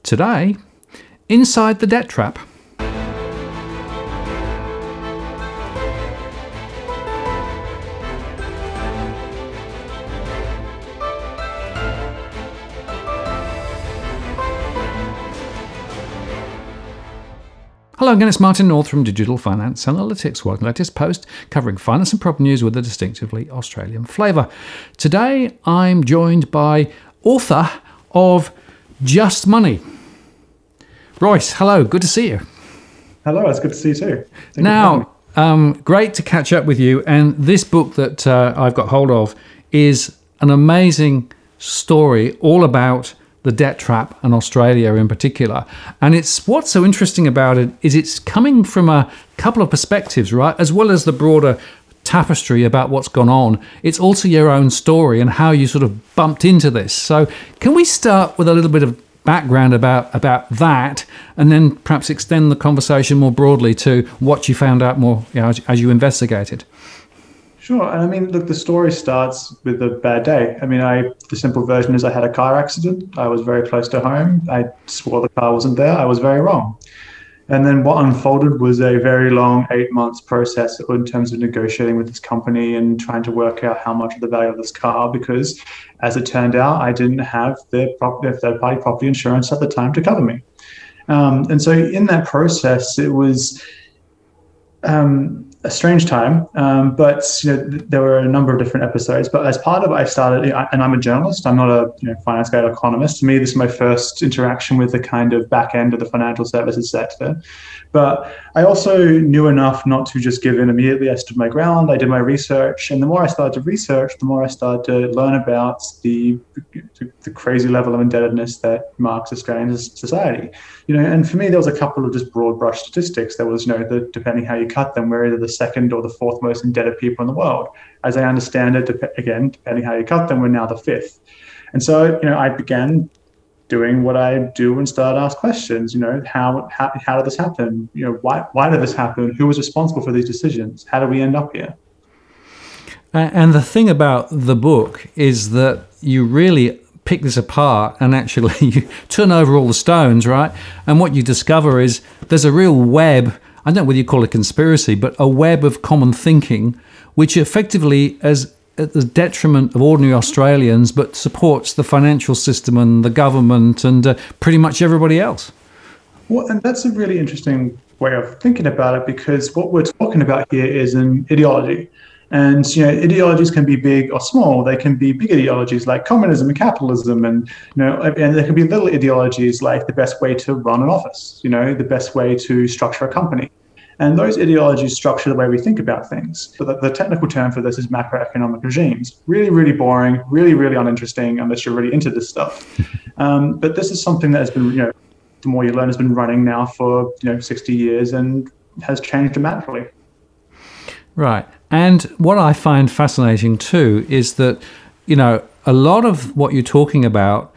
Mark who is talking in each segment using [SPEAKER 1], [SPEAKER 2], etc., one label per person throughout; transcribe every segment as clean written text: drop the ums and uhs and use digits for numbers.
[SPEAKER 1] Today, inside the debt trap. Hello again, it's Martin North from Digital Finance Analytics, world's latest post covering finance and property news with a distinctively Australian flavour. Today I'm joined by author of Just Money. Royce, hello, good to see you.
[SPEAKER 2] Hello, it's good to see you too.
[SPEAKER 1] Now, great to catch up with you, and this book that I've got hold of is an amazing story all about the debt trap and Australia in particular. And it's what's so interesting about it is it's coming from a couple of perspectives, right? As well as the broader tapestry about what's gone on. It's also your own story and how you sort of bumped into this. So can we start with a little bit of background about that, and then perhaps extend the conversation more broadly to what you found out more, as you investigated?
[SPEAKER 2] Sure. And I mean, look, the story starts with a bad day. I mean, the simple version is I had a car accident. I was very close to home. I swore the car wasn't there. I was very wrong. And then what unfolded was a very long 8 months process in terms of negotiating with this company and trying to work out how much of the value of this car, because as it turned out, I didn't have the third-party property insurance at the time to cover me. And so in that process, it was a strange time, but there were a number of different episodes. But as part of it, I started, and I'm a journalist. I'm not a finance guy or economist. To me, this is my first interaction with the kind of back end of the financial services sector. But I also knew enough not to just give in immediately. I stood my ground. I did my research, and the more I started to research, the more I started to learn about the crazy level of indebtedness that marks Australian society. And for me, there was a couple of just broad brush statistics. There was, depending how you cut them, we're either the second or the fourth most indebted people in the world. As I understand it, again, depending how you cut them, we're now the fifth. And so, I began doing what I do and started to ask questions. How did this happen? Why did this happen? Who was responsible for these decisions? How did we end up here?
[SPEAKER 1] And the thing about the book is that you really pick this apart and actually you turn over all the stones, right? And what you discover is there's a real web, I don't know whether you call it conspiracy, but a web of common thinking, which effectively is at the detriment of ordinary Australians, but supports the financial system and the government and pretty much everybody else.
[SPEAKER 2] Well, and that's a really interesting way of thinking about it, because what we're talking about here is an ideology. And ideologies can be big or small. They can be big ideologies like communism and capitalism, and and there can be little ideologies like the best way to run an office, the best way to structure a company. And those ideologies structure the way we think about things. But the technical term for this is macroeconomic regimes. Really, really boring, really, really uninteresting unless you're really into this stuff. But this is something that has been, the more you learn, has been running now for 60 years and has changed dramatically.
[SPEAKER 1] Right. And what I find fascinating too is that, a lot of what you're talking about,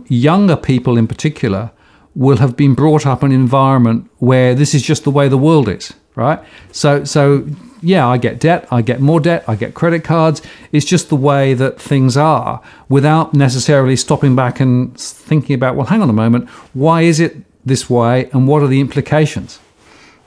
[SPEAKER 1] younger people in particular, will have been brought up in an environment where this is just the way the world is, right? So yeah, I get debt, I get more debt, I get credit cards. It's just the way that things are, without necessarily stopping back and thinking about, well, hang on a moment, why is it this way and what are the implications?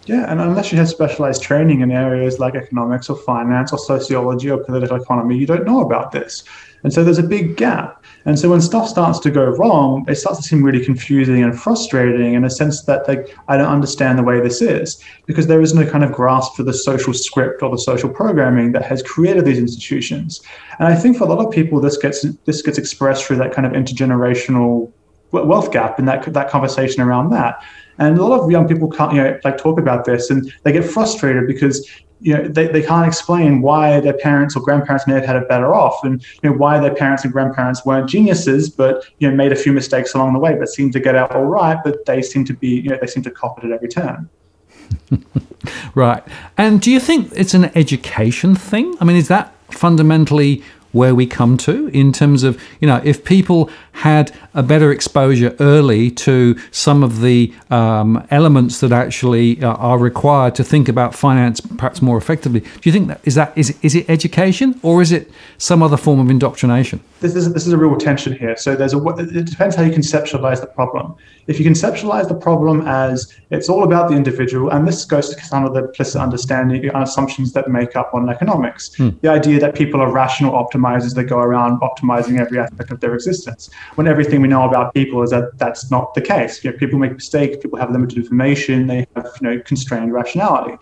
[SPEAKER 2] Yeah, and unless you have specialized training in areas like economics or finance or sociology or political economy, you don't know about this. And so there's a big gap. And so when stuff starts to go wrong, it starts to seem really confusing and frustrating in a sense that I don't understand the way this is, because there is no kind of grasp for the social script or the social programming that has created these institutions. And I think for a lot of people, this gets expressed through that kind of intergenerational wealth gap and that conversation around that. And a lot of young people can't, talk about this, and they get frustrated because, they can't explain why their parents or grandparents may have had it better off, and why their parents and grandparents weren't geniuses, but made a few mistakes along the way, but seemed to get out all right. But they seem to be, they seem to cop it at every turn.
[SPEAKER 1] Right. And do you think it's an education thing? I mean, is that fundamentally where we come to in terms of, if people had a better exposure early to some of the elements that actually are required to think about finance perhaps more effectively? Do you think is it education, or is it some other form of indoctrination?
[SPEAKER 2] This is a real tension here. So it depends how you conceptualize the problem. If you conceptualize the problem as it's all about the individual, and this goes to some of the implicit understanding and assumptions that make up modern economics, the idea that people are rational optimizers that go around optimizing every aspect of their existence, when everything we know about people is that that's not the case. People make mistakes, people have limited information, they have constrained rationality.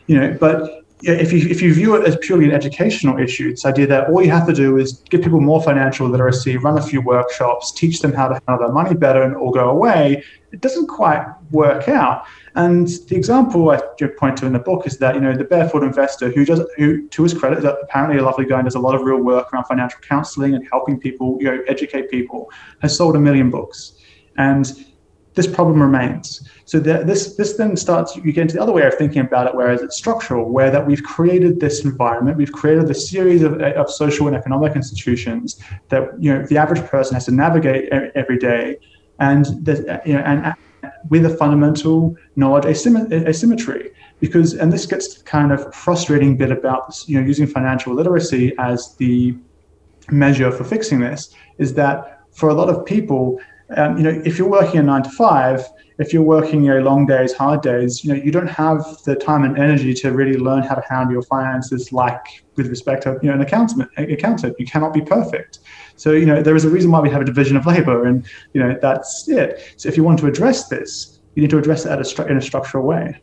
[SPEAKER 2] But if you view it as purely an educational issue, this idea that all you have to do is give people more financial literacy, run a few workshops, teach them how to handle their money better, and it'll go away, it doesn't quite work out. And the example I point to in the book is that the barefoot investor who to his credit, is apparently a lovely guy and does a lot of real work around financial counseling and helping people, educate people, has sold 1 million books, and this problem remains. So this then starts, you get into the other way of thinking about it, whereas it's structural, where that we've created this environment, we've created a series of social and economic institutions that the average person has to navigate every day, and with a fundamental knowledge asymmetry. And this gets to the kind of frustrating bit about this, using financial literacy as the measure for fixing this, is that for a lot of people, if you're working a 9 to 5, if you're working long days, hard days, you don't have the time and energy to really learn how to handle your finances, like with respect to an accountant. You cannot be perfect. So there is a reason why we have a division of labor, and that's it. So if you want to address this, you need to address it in a structural way.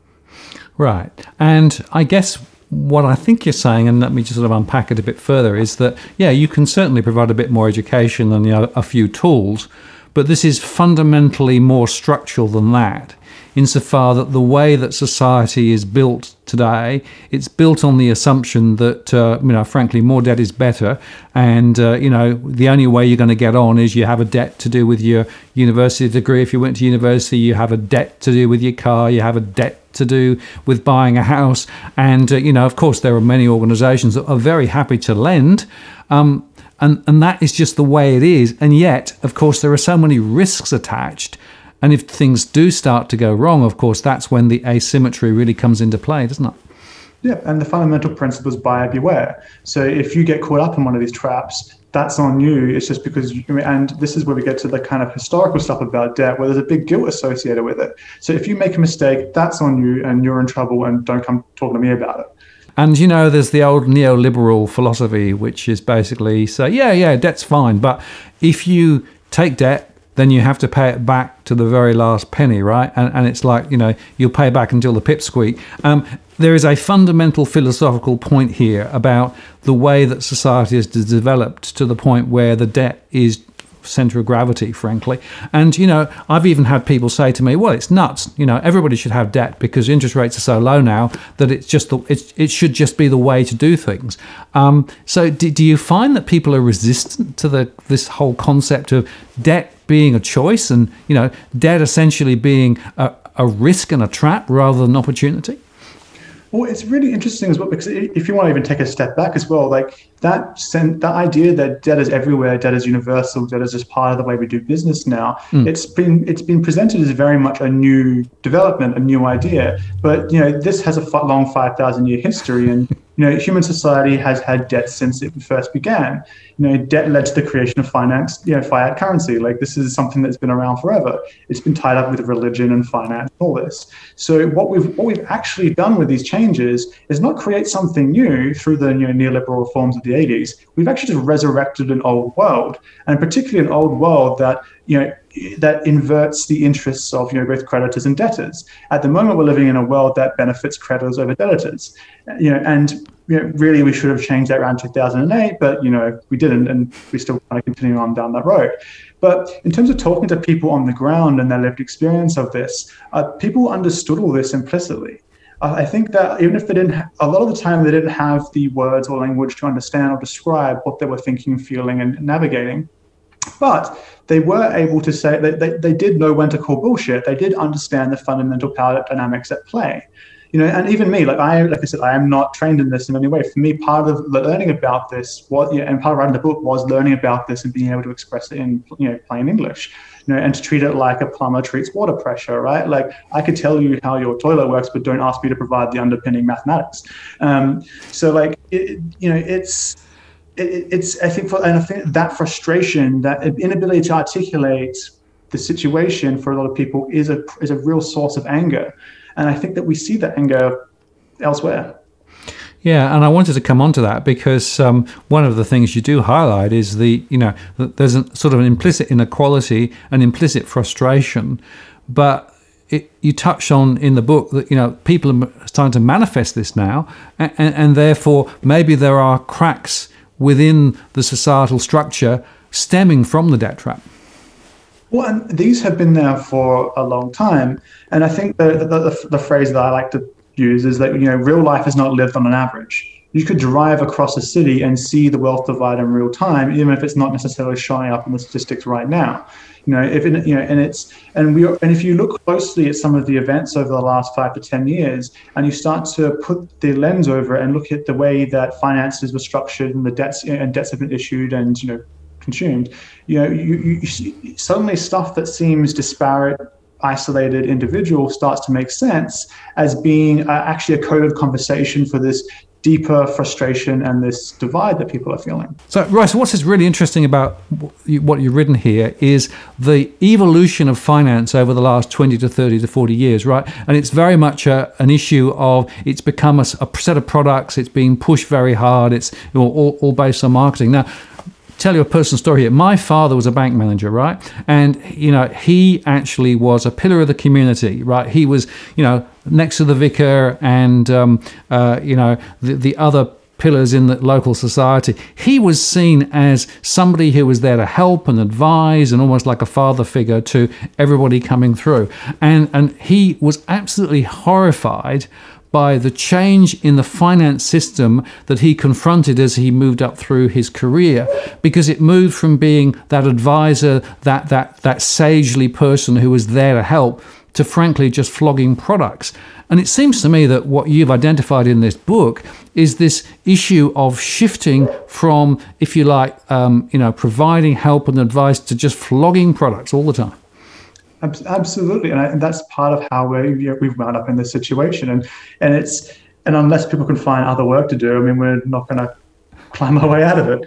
[SPEAKER 1] Right. And I guess what I think you're saying, and let me just sort of unpack it a bit further, is that you can certainly provide a bit more education and a few tools. But this is fundamentally more structural than that, insofar that the way that society is built today, it's built on the assumption that, frankly, more debt is better. And, the only way you're going to get on is you have a debt to do with your university degree. If you went to university, you have a debt to do with your car, you have a debt to do with buying a house. And, of course, there are many organizations that are very happy to lend. And that is just the way it is. And yet, of course, there are so many risks attached. And if things do start to go wrong, of course, that's when the asymmetry really comes into play, doesn't it?
[SPEAKER 2] Yeah, and the fundamental principle is buyer beware. So if you get caught up in one of these traps, that's on you. It's just because, and this is where we get to the kind of historical stuff about debt, where there's a big guilt associated with it. So if you make a mistake, that's on you, and you're in trouble, and don't come talking to me about it.
[SPEAKER 1] And, there's the old neoliberal philosophy, which is basically say, debt's fine. But if you take debt, then you have to pay it back to the very last penny, right? And it's like, you'll pay back until the pipsqueak. There is a fundamental philosophical point here about the way that society has developed to the point where the debt is center of gravity, frankly. And, I've even had people say to me, well, it's nuts. Everybody should have debt because interest rates are so low now that it should just be the way to do things. So do you find that people are resistant to this whole concept of debt being a choice and, debt essentially being a risk and a trap rather than an opportunity?
[SPEAKER 2] Well, it's really interesting as well, because if you want to even take a step back as well, like that idea that debt is everywhere, debt is universal, debt is just part of the way we do business now. It's been presented as very much a new development, a new idea. But this has a long 5,000-year history, and human society has had debt since it first began. Debt led to the creation of finance, fiat currency. Like, this is something that's been around forever. It's been tied up with religion and finance, all this. So what we've actually done with these changes is not create something new through the neoliberal reforms of the 80s. We've actually just resurrected an old world, and particularly an old world that that inverts the interests of both creditors and debtors. At the moment, we're living in a world that benefits creditors over debtors, and really we should have changed that around 2008, but we didn't, and we still kind of continue on down that road. But in terms of talking to people on the ground and their lived experience of this, people understood all this implicitly. I think that even if they didn't, a lot of the time they didn't have the words or language to understand or describe what they were thinking, feeling, and navigating. But they were able to say that they did know when to call bullshit. They did understand the fundamental power dynamics at play. And even me, like I said, I am not trained in this in any way. For me, part of learning about this and part of writing the book was learning about this and being able to express it in, plain English, and to treat it like a plumber treats water pressure, right? Like, I could tell you how your toilet works, but don't ask me to provide the underpinning mathematics. So like, it's I think that frustration, that inability to articulate the situation for a lot of people is a real source of anger. And I think that we see that anger elsewhere.
[SPEAKER 1] Yeah, and I wanted to come on to that because one of the things you do highlight is that there's a sort of an implicit inequality, an implicit frustration, but you touch on in the book that people are starting to manifest this now, and therefore maybe there are cracks within the societal structure stemming from the debt trap.
[SPEAKER 2] Well, and these have been there for a long time. And I think the phrase that I like to use is that, real life is not lived on an average. You could drive across a city and see the wealth divide in real time, even if it's not necessarily showing up in the statistics right now. If you look closely at some of the events over the last 5 to 10 years, and you start to put the lens over it and look at the way that finances were structured and the debts have been issued and consumed, you suddenly stuff that seems disparate, isolated individual starts to make sense as being actually a coded conversation for this deeper frustration and this divide that people are feeling.
[SPEAKER 1] So, Royce, what's really interesting about what you've written here is the evolution of finance over the last 20 to 30 to 40 years, right? And it's very much an issue of it's become a set of products, it's being pushed very hard, it's all based on marketing. Now, tell you a personal story here. My father was a bank manager, right? And, he actually was a pillar of the community, right? He was, next to the vicar and, the other pillars in the local society. He was seen as somebody who was there to help and advise and almost like a father figure to everybody coming through. And he was absolutely horrified by the change in the finance system that he confronted as he moved up through his career, because it moved from being that advisor, that sagely person who was there to help, to frankly just flogging products. And it seems to me that what you've identified in this book is this issue of shifting from, if you like, providing help and advice to just flogging products all the time.
[SPEAKER 2] Absolutely, and that's part of how we've wound up in this situation, and unless people can find other work to do, we're not going to climb our way out of it.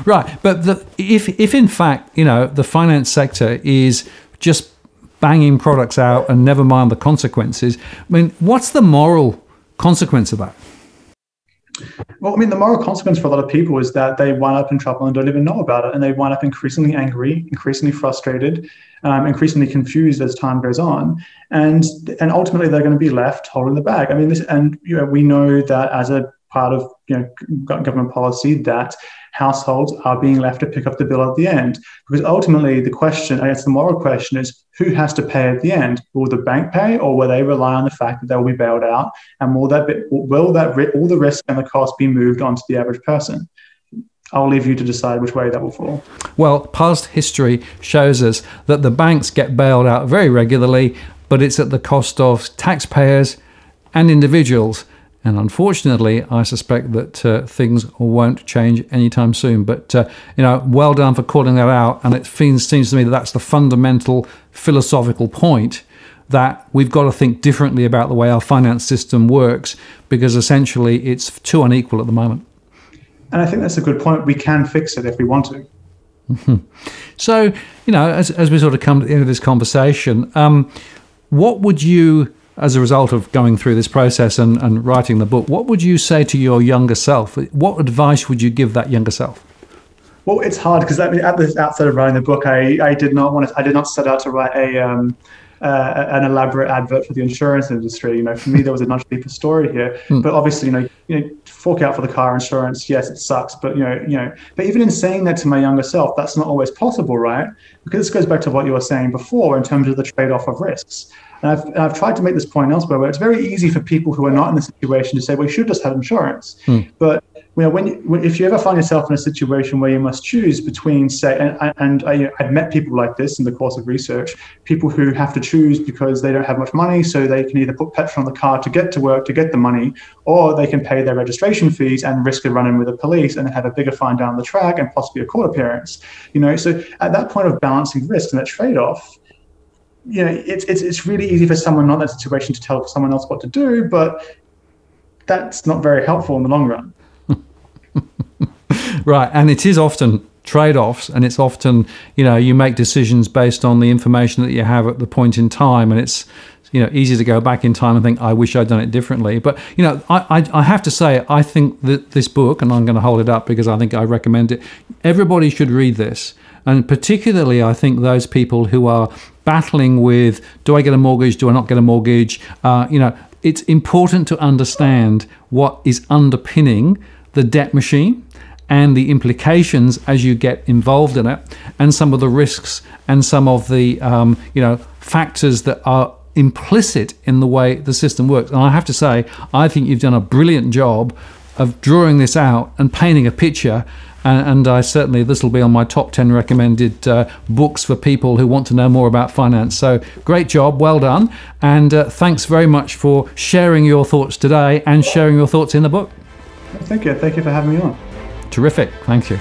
[SPEAKER 1] Right, but if in fact the finance sector is just banging products out and never mind the consequences, what's the moral consequence of that?
[SPEAKER 2] Well, the moral consequence for a lot of people is that they wind up in trouble and don't even know about it. And they wind up increasingly angry, increasingly frustrated, increasingly confused as time goes on. And ultimately, they're going to be left holding the bag. We know that as a part of government policy that households are being left to pick up the bill at the end. Because ultimately, the question, I guess the moral question is, who has to pay at the end? Will the bank pay, or will they rely on the fact that they'll be bailed out? And will all the risk and the cost be moved onto the average person? I'll leave you to decide which way that will fall. Well,
[SPEAKER 1] past history shows us that the banks get bailed out very regularly, but it's at the cost of taxpayers and individuals. And unfortunately, I suspect that things won't change anytime soon. But, well done for calling that out. And it seems to me that that's the fundamental philosophical point, that we've got to think differently about the way our finance system works, because essentially it's too unequal at the moment.
[SPEAKER 2] And I think that's a good point. We can fix it if we want to.
[SPEAKER 1] Mm-hmm. So, as we sort of come to the end of this conversation, what would you, as a result of going through this process and writing the book, what would you say to your younger self? What advice would you give that younger self?
[SPEAKER 2] Well, it's hard because at the outset of writing the book, I did not set out to write an elaborate advert for the insurance industry. For me, there was a much deeper story here. But obviously, fork out for the car insurance. Yes, it sucks, but but even in saying that to my younger self, that's not always possible, right? because this goes back to what you were saying before in terms of the trade-off of risks. And I've tried to make this point elsewhere, where it's very easy for people who are not in the situation to say, well, you should just have insurance. But if you ever find yourself in a situation where you must choose between, say, and I've met people like this in the course of research, people who have to choose because they don't have much money, so they can either put petrol on the car to get to work, to get the money, or they can pay their registration fees and risk a run-in with the police and have a bigger fine down the track and possibly a court appearance. So at that point of balancing risk and that trade-off, it's really easy for someone not in that situation to tell someone else what to do, but that's not very helpful in the long run.
[SPEAKER 1] Right, and it is often trade-offs, and it's often, you make decisions based on the information that you have at the point in time, and it's, easy to go back in time and think, I wish I'd done it differently. But, I have to say, I think that this book, and I'm going to hold it up because I think I recommend it, everybody should read this. And particularly, I think those people who are battling with, do I get a mortgage, do I not get a mortgage? It's important to understand what is underpinning the debt machine and the implications as you get involved in it, and some of the risks and some of the factors that are implicit in the way the system works. And I have to say, I think you've done a brilliant job of drawing this out and painting a picture. And I certainly, this will be on my top 10 recommended books for people who want to know more about finance. So great job, well done. And thanks very much for sharing your thoughts today and sharing your thoughts in the book.
[SPEAKER 2] Thank you. Thank you for having me on.
[SPEAKER 1] Terrific. Thank you.